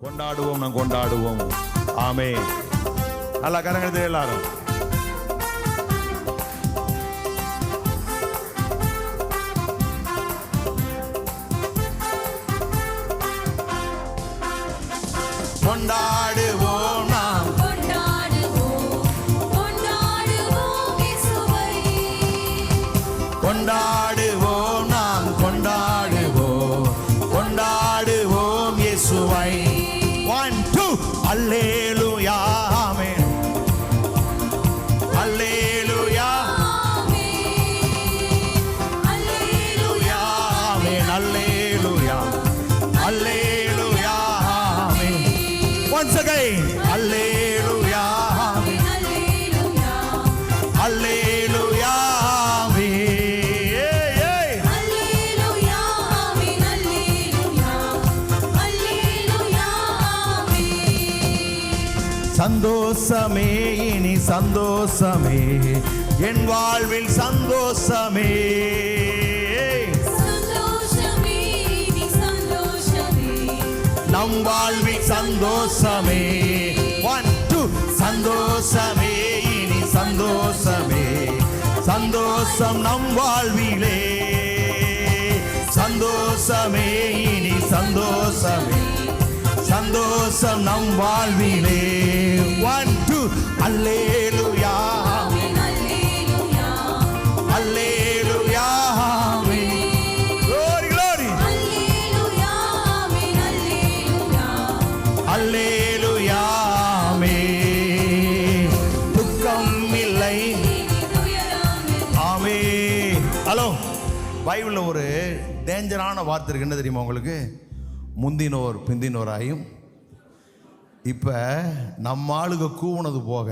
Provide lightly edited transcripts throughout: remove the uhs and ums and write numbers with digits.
கொண்டாடுவோம், நாம் கொண்டாடுவோம். ஆமென். நல்லா கரங்களை எல்லாரும். கொண்டாடுவோம், நாம் கொண்டாடுவோம், கொண்டாடுவோம் இயேசுவை. கொண்டாடுவோம், நாம் கொண்டாடுவோம், கொண்டாடுவோம் இயேசுவை. 1 2 அல்லேலூயா ஆமென். அல்லேலூயா அல்லேலூயா ஆமென். அல்லேலூயா அல்லேலூயா ஆமென். Once again அல்லேலூயா ஆமென். அல்லேலூயா அல்லேலூயா ஆமென். அல்லேலூயா ஆமென். அல்லேலூயா அல்லேலூயா ஆமென். சந்தோஷமே இனி சந்தோஷமே, என் வாழ்வில் சந்தோஷமே. சந்தோஷமே நீ சந்தோஷமே, நம் வாழ்வில் சந்தோஷமே. 1 2 சந்தோஷமே இனி சந்தோஷமே, சந்தோஷம் நம் வாழ்விலே. சந்தோஷமே இனி சந்தோஷமே, சந்தோஷம் நம் வாழ்விலே. 1 2 அல்லேலூயா அல்லேலூயா அல்லேலூயா ஆமென். Glory glory அல்லேலூயா ஆமென். அல்லேலூயா அல்லேலூயா ஆமென். துக்கம் இல்லை ஆமென். ஹலோ, பைபிள்ல ஒரு டேஞ்சரான வார்த்தை இருக்கு, என்ன தெரியுமா உங்களுக்கு? முந்தினோர் பிந்தினோராயும். இப்போ நம்ம ஆளுக கூவுனது போக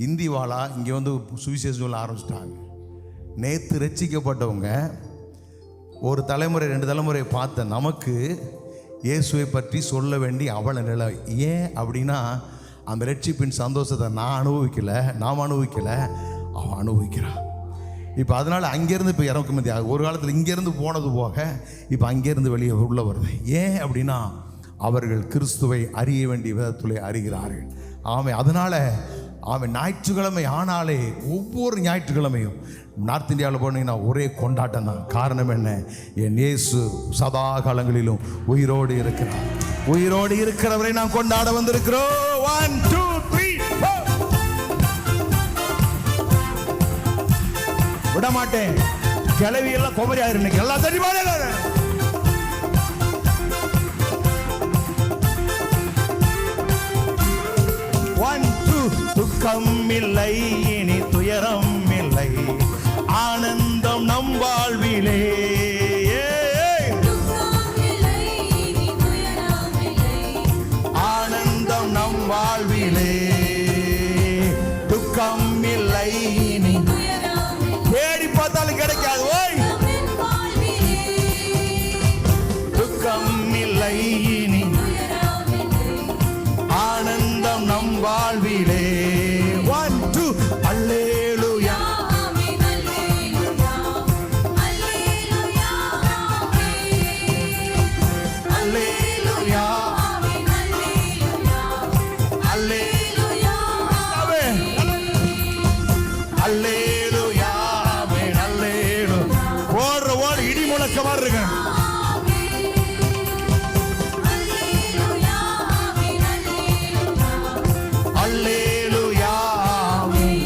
இந்தி வாழா இங்கே வந்து சுவிசேஷம் சொல்ல ஆரம்பிச்சிட்டாங்க. நேற்று ரட்சிக்கப்பட்டவங்க ஒரு தலைமுறை 2 தலைமுறை பார்த்த நமக்கு இயேசுவை பற்றி சொல்ல வேண்டிய அவல நிலை. ஏன் அப்படின்னா, அந்த ரட்சிப்பின் சந்தோஷத்தை நான் அனுபவிக்கலை, அவன் அனுபவிக்கிறான். இப்போ அதனால் அங்கேருந்து இப்போ இறக்குமதி ஆகும். ஒரு காலத்தில் இங்கேருந்து போனது போக இப்போ அங்கேருந்து வெளியே உள்ள வருது. ஏன் அப்படின்னா, அவர்கள் கிறிஸ்துவை அறிய வேண்டிய விதத்திலே அறிகிறார்கள். அதனால் ஞாயிற்றுக்கிழமை ஆனாலே ஒவ்வொரு ஞாயிற்றுக்கிழமையும் நார்த் இந்தியாவில் போனீங்கன்னா ஒரே கொண்டாட்டம் தான். காரணம் என்ன? என் இயேசு சதா காலங்களிலும் உயிரோடு இருக்கிறார். உயிரோடு இருக்கிறவரை நாம் கொண்டாட வந்திருக்கிறோம். 1 2 3 4 விட மாட்டேன். கிளவி எல்லாம் கொமரி ஆயிரு, இன்னைக்கு எல்லாம் தெரியுமா? 1 2 துக்கம் இல்லை இனி துயரம் இல்லை, ஆனந்தம் நம் வாழ்விலே. துக்கம் இல்லை நீ துயரம் இல்லை, ஆனந்தம் நம் வாழ்விலே. துக்கம் இல்லை இனி துயரம் இல்லை தேடி பார்த்தாலும் கிடைக்காது. ஓய், என் வாழ்விலே. துக்கம் இல்லை இனி துயரம் இல்லை ஆனந்தம் நம் வாழ்விலே. 1 2 அல்லேலூயா ஆமென். அல்லேலூயா அல்லேலூயா ஆமென். அல்லேலூயா ஆமென். அல்லேலூயா அல்லேலூயா ஆமென். அல்லேலூயா ஆமென். அல்லேலூயா. ஓடு இடி முழக்க மாதிரி இருக்கு. அல்லேலூயா ஆமென். அல்லேலூயா அல்லேலூயா ஆமென்.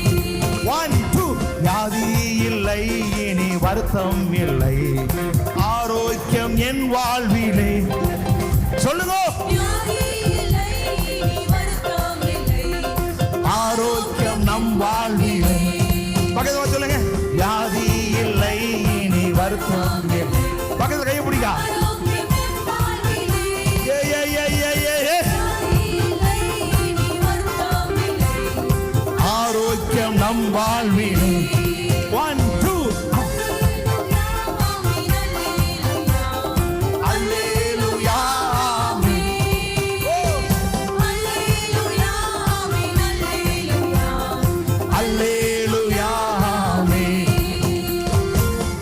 1 2 வியாதி இல்லை இனி வருத்தம் இல்லை, ஆரோக்கியம் என் வாழ்விலே. சொல்லுங்க. வியாதி இல்லை நீ வருத்தம் இல்லை, ஆரோக்கியம் நம் வாழ்விலே. பக்கத்துல சொல்லுங்க. வியாதி இல்லை இனி வருத்தம் இல்லை. பக்கத்துல கையை பிடிக்கா. ஆரோக்கியம் என் வாழ்விலே. ஏ ஏ ஏ ஏ ஏ ஏ. வியாதி இல்லை நீ வருத்தம் இல்லை, ஆரோக்கியம் நம் வாழ்விலே. 1 2 ஆமென். அல்லேலூயா அல்லேலூயா ஆமென். ஓ, அல்லேலூயா ஆமென். அல்லேலூயா அல்லேலூயா ஆமென்.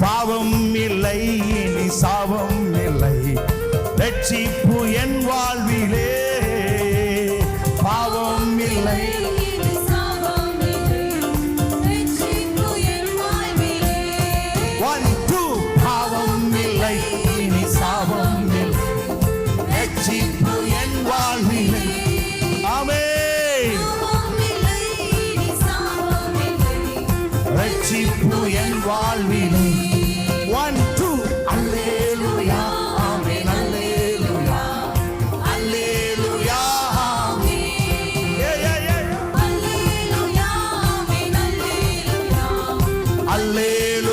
பாவம் இல்லை இனி சாபம் இல்லை, ரட்சிப்பு என் வாழ்விலே. இல்லை. இனி சாபம் இல்லை. ரட்சிப்பு என் வாழ்விலே. 1 2 பாவம் இல்லை, இனி சாபம் இல்லை, ரட்சிப்பு என் வாழ்விலே. ஆமென். சாபம் இல்லை. இனி சாபம் இல்லை. ரட்சிப்பு என் வாழ்விலே. 1 2 அல்லேலூயா ஆமென் அல்லேலூயா அல்லேலூயா ஆமென். அல்லேலூயா ஆமென் அல்லேலூயா. அல்லேலூயா